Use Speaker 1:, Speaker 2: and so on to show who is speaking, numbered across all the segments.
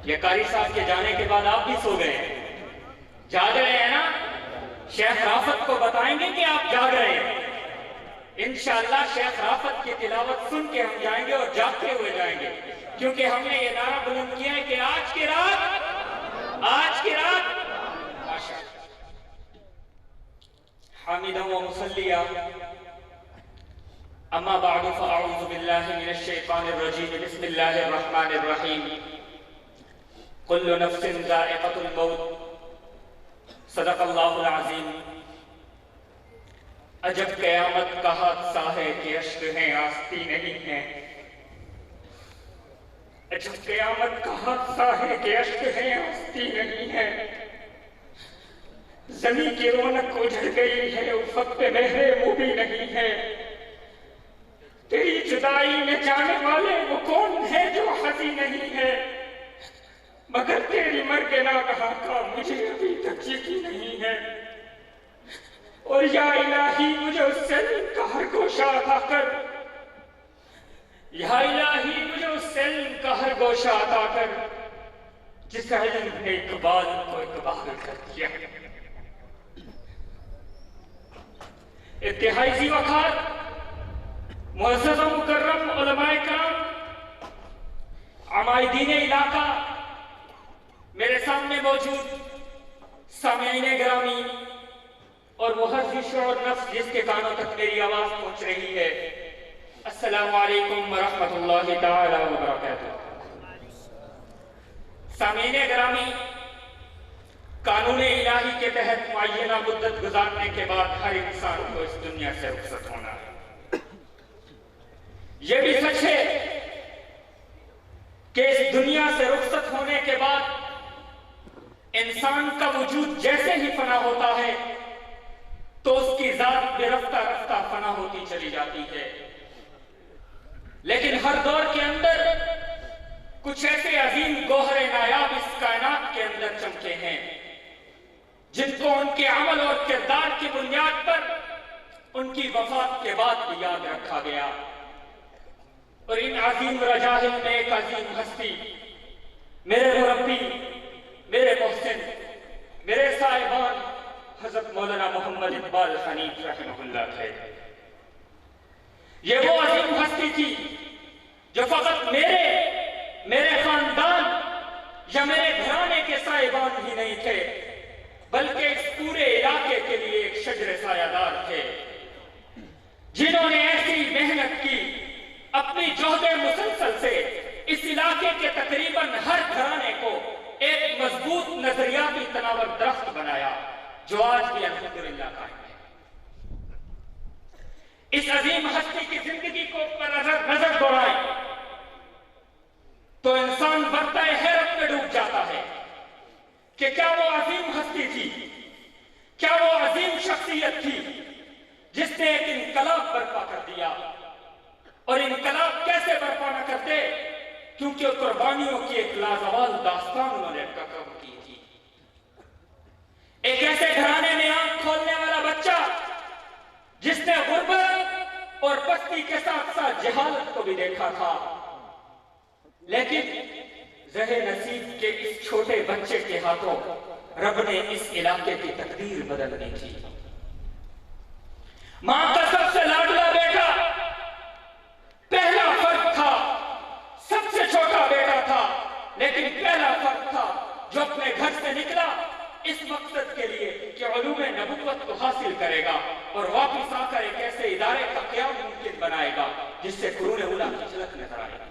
Speaker 1: یہ قاری صاحب کے جانے کے بعد آپ بھی سو گئے ہیں، جاگ رہے ہیں نا؟ شیخ رافت کو بتائیں گے کہ آپ جاگ رہے ہیں؟ انشاءاللہ شیخ رافت کی تلاوت سن کے ہم جائیں گے اور جاگتے ہوئے جائیں گے، کیونکہ ہم نے یہ نعرہ بلند کیا ہے کہ آج کی رات ماشاءاللہ حامدہ و مصلیہ اما بعد فاعوذ باللہ من الشیطان الرجیم بسم اللہ الرحمن الرحیم کل نفس ذائقۃ الموت صدق اللہ العظیم۔ عجب قیامت کا حادثہ ہے کہ اشک ہیں آستی نہیں ہیں، عجب قیامت کا حادثہ ہے کہ اشک ہیں آستی نہیں ہے، زمین کی رونق اجڑ گئی ہے افق پہ مہر موبی نہیں ہے، تیری جدائی میں جانے والے وہ کون ہے جو حزین نہیں ہے، مگر تیری مرگ ناگہاں کا مجھے ابھی تک یقین نہیں ہے، اور یا الہی مجھے اس سیل کا ہر گوشہ عطا کر، یا الہی مجھے اس سیل کا ہر گوشہ عطا کر جس علم نے اقبال کو اقبال کر دیا۔ انتہائی ذی وقار معزز و مکرم علماء کرام، عمائدین علاقہ، میرے سامنے موجود سامعین گرامی اور وہ ہر شعور نفس جس کے کانوں تک میری آواز پہنچ رہی ہے، السلام علیکم ورحمۃ اللہ تعالی وبرکاتہ۔ سامعین گرامی، قانون الہی کے تحت معینہ مدت گزارنے کے بعد ہر انسان کو اس دنیا سے رخصت ہونا ہے۔ یہ بھی سچ ہے کہ اس دنیا سے رخصت ہونے کے بعد انسان کا وجود جیسے ہی فنا ہوتا ہے تو اس کی ذات بے رفتہ رفتہ فنا ہوتی چلی جاتی ہے، لیکن ہر دور کے اندر کچھ ایسے عظیم گوہر نایاب اس کائنات کے اندر چمکے ہیں جن کو ان کے عمل اور کردار کی بنیاد پر ان کی وفات کے بعد بھی یاد رکھا گیا، اور ان عظیم رجاہل میں ایک عظیم ہستی میرے مربی، میرے محسن، میرے صاحبان حضرت مولانا محمد اقبال حنیف رحمہ اللہ تھے۔ یہ وہ عظیم ہستی تھی جو فقط میرے خاندان یا میرے گھرانے کے صاحبان ہی نہیں تھے، بلکہ اس پورے علاقے کے لیے ایک شجر سایہ دار تھے، جنہوں نے ایسی محنت کی، اپنی جہد مسلسل سے اس علاقے کے تقریباً ہر گھرانے کو ایک مضبوط نظریاتی تناور درخت بنایا جو آج بھی الحمدللہ قائم ہے۔ اس عظیم ہستی کی زندگی کو پر نظر دوڑائیں تو انسان برتہ حیرت میں ڈوب جاتا ہے کہ کیا وہ عظیم ہستی تھی، کیا وہ عظیم شخصیت تھی جس نے ایک انقلاب برپا کر دیا، اور انقلاب کیسے برپا نہ کرتے کیونکہ قربانیوں کی ایک لازوال داستان انہوں نے کم کی تھی۔ ایک ایسے گھرانے میں آنکھ کھولنے والا بچہ جس نے غربت اور پستی کے ساتھ ساتھ جہالت کو بھی دیکھا تھا، لیکن زہ نصیب کے اس چھوٹے بچے کے ہاتھوں رب نے اس علاقے کی تقدیر بدلنی تھی۔ ماں کا سب سے لاڈلا بیٹا پہلا فرد تھا، سب سے چھوٹا بیٹا تھا، لیکن پہلا فرد تھا جو اپنے گھر سے نکلا اس مقصد کے لیے کہ علوم نبوت کو حاصل کرے گا اور واپس آ کر ایک ایسے ادارے کا قیام ممکن بنائے گا جس سے قرون اولیٰ کی جھلک نظر آئے گی،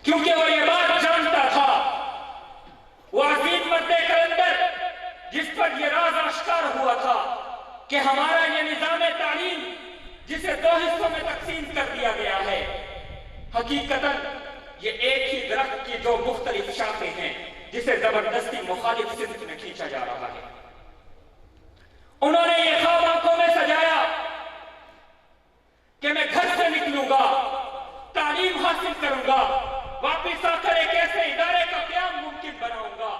Speaker 1: کیونکہ وہ یہ بات جانتا تھا، وہ عظیم مرد کلندر جس پر یہ راز آشکار ہوا تھا کہ ہمارا یہ نظام تعلیم جسے دو حصوں میں تقسیم کر دیا گیا ہے، حقیقتاً یہ ایک ہی درخت کی دو مختلف شاخیں ہیں جسے زبردستی مخالف سمت میں کھینچا جا رہا ہے۔ انہوں نے یہ خواب آنکھوں میں سجایا کہ میں گھر سے نکلوں گا، تعلیم حاصل کروں گا، واپس آ کر ایک ایسے ادارے کا قیام ممکن بناؤں گا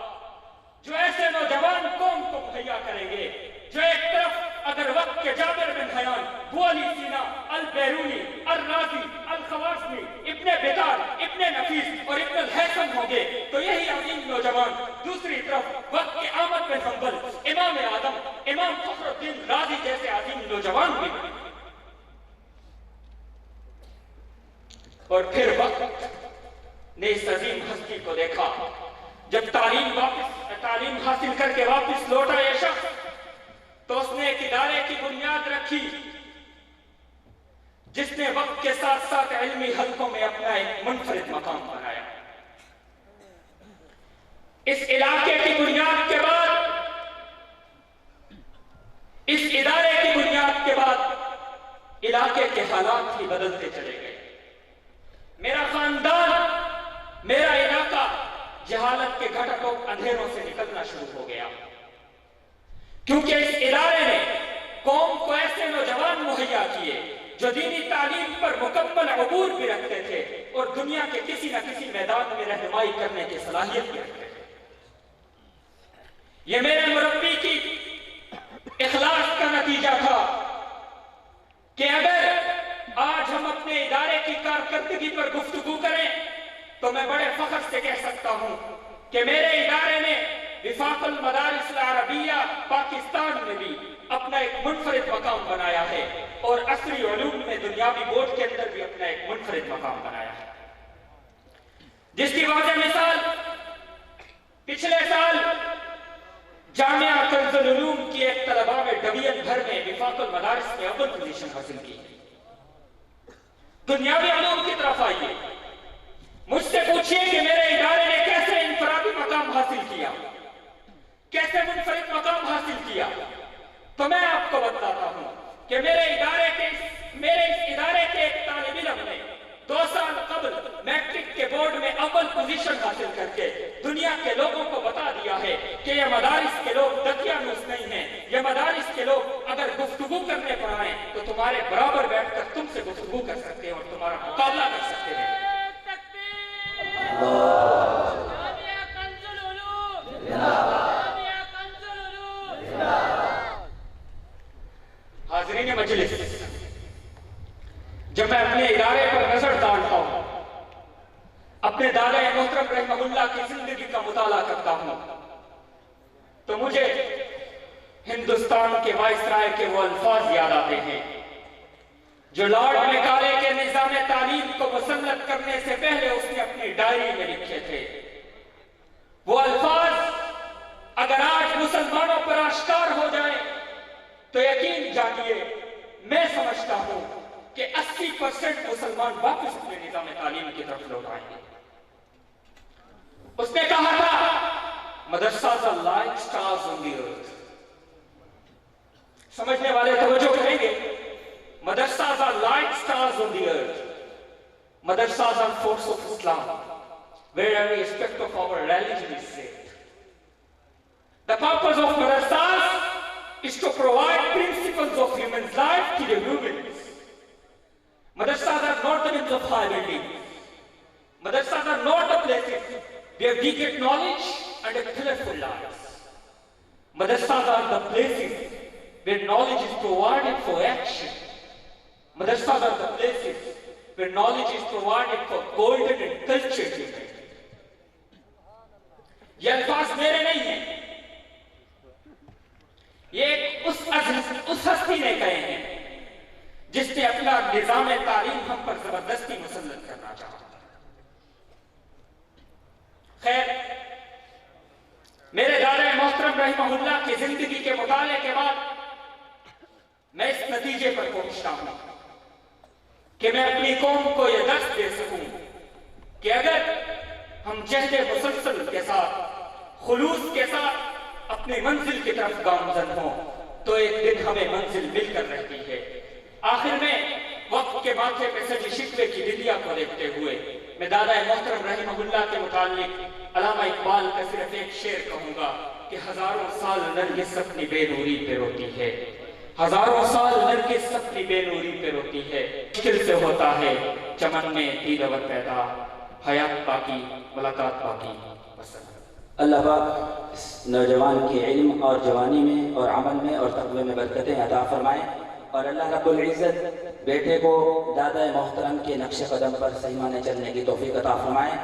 Speaker 1: جو ایسے نوجوان قوم کو مہیا کریں گے جو ایک طرف اگر وقت کے جابر بن حیان، ابو علی سینا، البیرونی، الرازی، الخوارزمی، ابن بطال، ابن نفیس اور ابن الحیثم اور پھر وقت نے اس عظیم ہستی کو دیکھا. جب تعلیم حاصل کر کے واپس لوٹا یہ شخص تو اس نے ایک ادارے کی بنیاد رکھی جس نے وقت کے ساتھ ساتھ علمی حلقوں میں اپنا ایک منفرد مقام بنایا. اس علاقے کی بنیاد کے بعد، اس ادارے کی بنیاد کے بعد علاقے کے حالات ہی بدلتے چلے گئے. میرا خاندان، میرا علاقہ جہالت کے گھٹٹوں اندھیروں سے نکلنا شروع ہو گیا، کیونکہ اس ادارے نے قوم کو ایسے نوجوان مہیا کیے جو دینی تعلیم پر مکمل عبور بھی رکھتے تھے اور دنیا کے کسی نہ کسی میدان میں رہنمائی کرنے کی صلاحیت بھی رکھتے تھے. یہ میرے مربی کی اخلاص کا نتیجہ تھا کہ اگر آج ہم اپنے ادارے کی کارکردگی پر گفتگو کریں تو میں بڑے فخر سے کہہ سکتا ہوں کہ میرے ادارے نے وفاق المدارس العربیہ پاکستان میں بھی اپنا ایک منفرد مقام بنایا ہے اور عصری علوم میں دنیاوی بورڈ کے اندر بھی اپنا ایک منفرد مقام بنایا ہے. جس کی واضح مثال پچھلے سال جامعہ کنز العلوم کی ایک طلبہ میں ڈویژن بھر میں وفاق المدارس میں اول پوزیشن حاصل کی. دنیاوی علوم کی طرف آئیے، مجھ سے پوچھئے کہ میرے ادارے نے کیسے انفرادی مقام حاصل کیا، کیسے منفرد مقام حاصل کیا، تو میں آپ کو بتاتا ہوں کہ میرے اس ادارے کے ایک طالب علم نے 2 سال قبل میٹرک کے بورڈ میں اول پوزیشن حاصل کر کے دنیا کے لوگوں کو بتا دیا ہے کہ یہ مدارس کے لوگ دقیانوس نہیں ہیں. یہ مدارس کے لوگ اگر گفتگو کرنے پر آئیں تو تمہارے برابر بیٹھ کر تم سے گفتگو کر سکتے ہیں اور تمہارا مقابلہ کر سکتے ہیں. حاضرین مجلس، جب میں اپنے ادارے پر نظر ڈالتا ہوں، اپنے دادا محترم رحمہ اللہ کی زندگی کا مطالعہ کرتا ہوں، تو مجھے ہندوستان کے وائسرائے کے وہ الفاظ یاد آتے ہیں جو لارڈ میکالے کے نظام تعلیم کو مسلط کرنے سے پہلے اس نے اپنی ڈائری میں لکھے تھے. وہ الفاظ اگر آج مسلمانوں پر آشکار ہو جائیں تو یقین جانیے میں سمجھتا ہوں کہ 80% مسلمان واپس اپنے نظام تعلیم کی طرف لوٹ آئیں گے. اس نے کہا تھا مدرسہ لائک سٹارز آن دی ارتھ. سمجھنے والے توجہ کریں گے. Madrasas are like stars on the earth. Madrasas are force of Islam, where every aspect of our religion is saved. The purpose of madrasas is to provide principles of human life to the humans. Madrasas are not the means of high buildings. Madrasas are not the places where we get knowledge and a colorful lives. Madrasas are the places where knowledge is provided for action. Madrasas are the places where knowledge is provided for golden and cultured human. یہ الفاظ میرے نہیں ہیں، یہ اس ہستی نے کہے ہیں جس نے اپنا نظام تعلیم ہم پر زبردستی مسلط کرنا چاہا. خیر، میرے دادا محترم رحمہ اللہ کی زندگی کے مطالعے کے بعد میں اس نتیجے پر پہنچتا ہوں کہ میں اپنی قوم کو یہ درس دے سکوں کہ اگر ہم جہد مسلسل کے ساتھ، خلوص کے ساتھ اپنی منزل کی طرف گامزن ہوں تو ایک دن ہمیں منزل مل کر رہتی ہے. آخر میں وقت کے ماتھے پہ سجی شکوے کی دلیا کو دیکھتے ہوئے میں دادا محترم رحمہ اللہ کے متعلق علامہ اقبال کا صرف ایک شعر کہوں گا کہ ہزاروں سال نرگس اپنی بے نوری پہ روتی ہے، ہزاروں سال نرگس اپنی بے نوری پہ روتی ہے، مشکل سے ہوتا ہے چمن میں دیدور پیدا، حیات باقی ملاقات باقی.
Speaker 2: اللہ پاک اس نوجوان کے علم اور جوانی میں اور عمل میں اور تقوی میں برکتیں عطا فرمائیں، اور اللہ رب العزت بیٹے کو دادا محترم کے نقش قدم پر صحیح معنی چلنے کی توفیق عطا فرمائیں.